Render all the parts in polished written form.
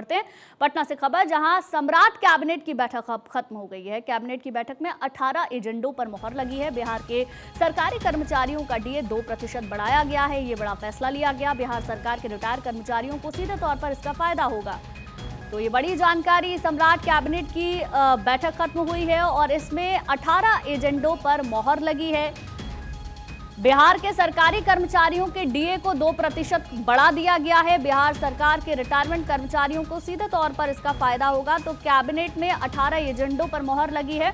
बढ़ते हैं पटना से खबर, जहां सम्राट कैबिनेट की बैठक अब खत्म हो गई है। कैबिनेट की बैठक में 18 एजेंडों पर मुहर लगी है। बिहार के सरकारी कर्मचारियों का डीए 2% बढ़ाया गया है। ये बड़ा फैसला लिया गया। बिहार सरकार के रिटायर कर्मचारियों को सीधे तौर पर इसका फायदा होगा। तो ये बड़ी जानकारी, सम्राट कैबिनेट की बैठक खत्म हुई है और इसमें 18 एजेंडों पर मुहर लगी है। बिहार के सरकारी कर्मचारियों के डीए को 2% बढ़ा दिया गया है। बिहार सरकार के रिटायरमेंट कर्मचारियों को सीधे तौर पर इसका फायदा होगा। तो कैबिनेट में 18 एजेंडों पर मुहर लगी है।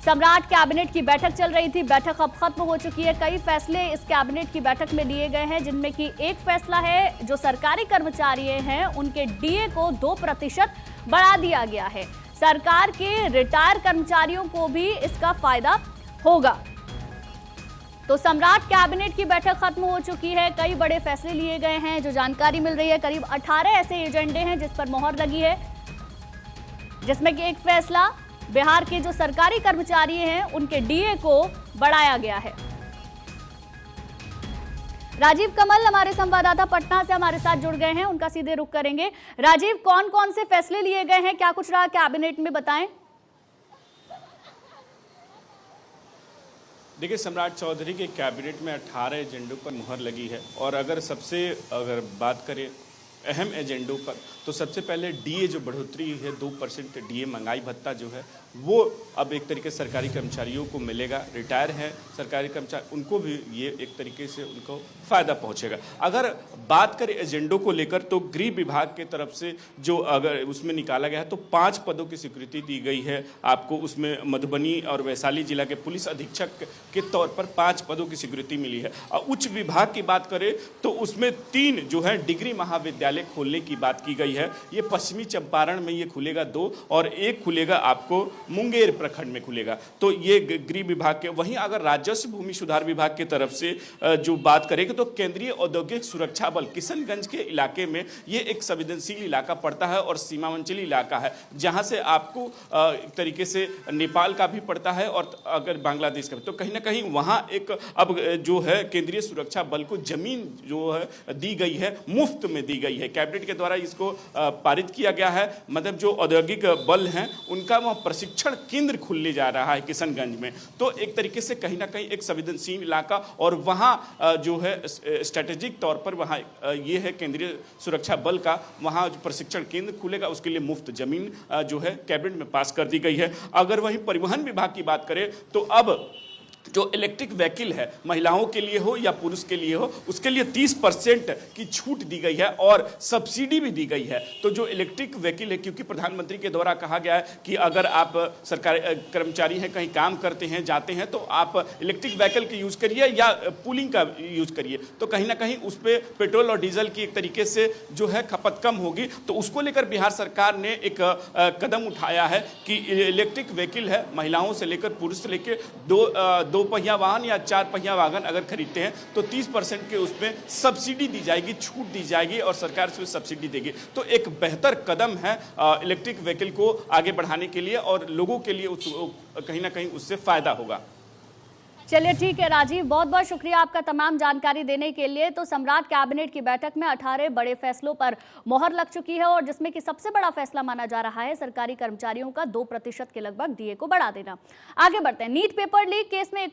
सम्राट कैबिनेट की बैठक चल रही थी, बैठक अब खत्म हो चुकी है। कई फैसले इस कैबिनेट की बैठक में लिए गए हैं, जिनमें कि एक फैसला है जो सरकारी कर्मचारी हैं उनके डीए को 2% बढ़ा दिया गया है। सरकार के रिटायर कर्मचारियों को भी इसका फायदा होगा। तो सम्राट कैबिनेट की बैठक खत्म हो चुकी है। कई बड़े फैसले लिए गए हैं। जो जानकारी मिल रही है, करीब 18 ऐसे एजेंडे हैं जिस पर मुहर लगी है, जिसमें कि एक फैसला बिहार के जो सरकारी कर्मचारी हैं उनके डीए को बढ़ाया गया है। राजीव कमल हमारे संवाददाता पटना से हमारे साथ जुड़ गए हैं, उनका सीधे रुख करेंगे। राजीव, कौन कौन से फैसले लिए गए हैं, क्या कुछ रहा कैबिनेट में, बताएं। देखिए, सम्राट चौधरी के कैबिनेट में 18 एजेंडों पर मुहर लगी है और अगर बात करें अहम एजेंडों पर, तो सबसे पहले डीए जो बढ़ोतरी है 2% डीए महंगाई भत्ता जो है वो अब एक तरीके से सरकारी कर्मचारियों को मिलेगा। रिटायर हैं सरकारी कर्मचारी, उनको भी ये एक तरीके से उनको फ़ायदा पहुंचेगा। अगर बात करें एजेंडों को लेकर, तो गृह विभाग की तरफ से जो अगर उसमें निकाला गया है तो 5 पदों की स्वीकृति दी गई है आपको। उसमें मधुबनी और वैशाली जिला के पुलिस अधीक्षक के तौर पर 5 पदों की स्वीकृति मिली है। और उच्च विभाग की बात करें तो उसमें 3 जो है डिग्री महाविद्यालय खोलने की बात की गई है। ये पश्चिमी चंपारण में ये खुलेगा 2 और एक खुलेगा आपको मुंगेर प्रखंड में खुलेगा। तो ये गृह विभाग के। वहीं अगर राजस्व भूमि सुधार विभाग की तरफ से जो बात करेंगे तो केंद्रीय औद्योगिक सुरक्षा बल किशनगंज के इलाके में ये एक संवेदनशील इलाका पड़ता है और सीमांचली इलाका है, जहां से आपको एक तरीके से नेपाल का भी पड़ता है और अगर बांग्लादेश का भी, तो कहीं ना कहीं वहां एक अब जो है केंद्रीय सुरक्षा बल को जमीन जो है दी गई है, मुफ्त में दी गई है। कैबिनेट के द्वारा इसको पारित किया गया है। मतलब जो औद्योगिक बल हैं उनका वह प्रशिक्षण केंद्र खुलने जा रहा है किशनगंज में। तो एक तरीके से कहीं ना कहीं एक संवेदनशील इलाका और वहाँ जो है स्ट्रेटेजिक तौर पर वहाँ ये है केंद्रीय सुरक्षा बल का, वहाँ जो प्रशिक्षण केंद्र खुलेगा उसके लिए मुफ्त जमीन जो है कैबिनेट में पास कर दी गई है। अगर वहीं परिवहन विभाग की बात करें तो अब जो इलेक्ट्रिक व्हीकल है, महिलाओं के लिए हो या पुरुष के लिए हो, उसके लिए 30% की छूट दी गई है और सब्सिडी भी दी गई है। तो जो इलेक्ट्रिक व्हीकल है, क्योंकि प्रधानमंत्री के द्वारा कहा गया है कि अगर आप सरकारी कर्मचारी हैं, कहीं काम करते हैं, जाते हैं, तो आप इलेक्ट्रिक व्हीकल का यूज़ करिए या पूलिंग का यूज़ करिए, तो कहीं ना कहीं उस पर पेट्रोल और डीजल की एक तरीके से जो है खपत कम होगी। तो उसको लेकर बिहार सरकार ने एक कदम उठाया है कि इलेक्ट्रिक व्हीकल है, महिलाओं से लेकर पुरुष से लेकर 2 पहिया वाहन या 4 पहिया वाहन अगर खरीदते हैं तो 30% के उसमें सब्सिडी दी जाएगी, छूट दी जाएगी और सरकार उसमें सब्सिडी देगी। तो एक बेहतर कदम है इलेक्ट्रिक व्हीकल को आगे बढ़ाने के लिए और लोगों के लिए कहीं ना कहीं उससे फायदा होगा। चलिए ठीक है राजीव, बहुत बहुत शुक्रिया आपका तमाम जानकारी देने के लिए। तो सम्राट कैबिनेट की बैठक में 18 बड़े फैसलों पर मोहर लग चुकी है और जिसमें कि सबसे बड़ा फैसला माना जा रहा है सरकारी कर्मचारियों का 2% के लगभग डीए को बढ़ा देना। आगे बढ़ते हैं। नीट पेपर लीक केस में एक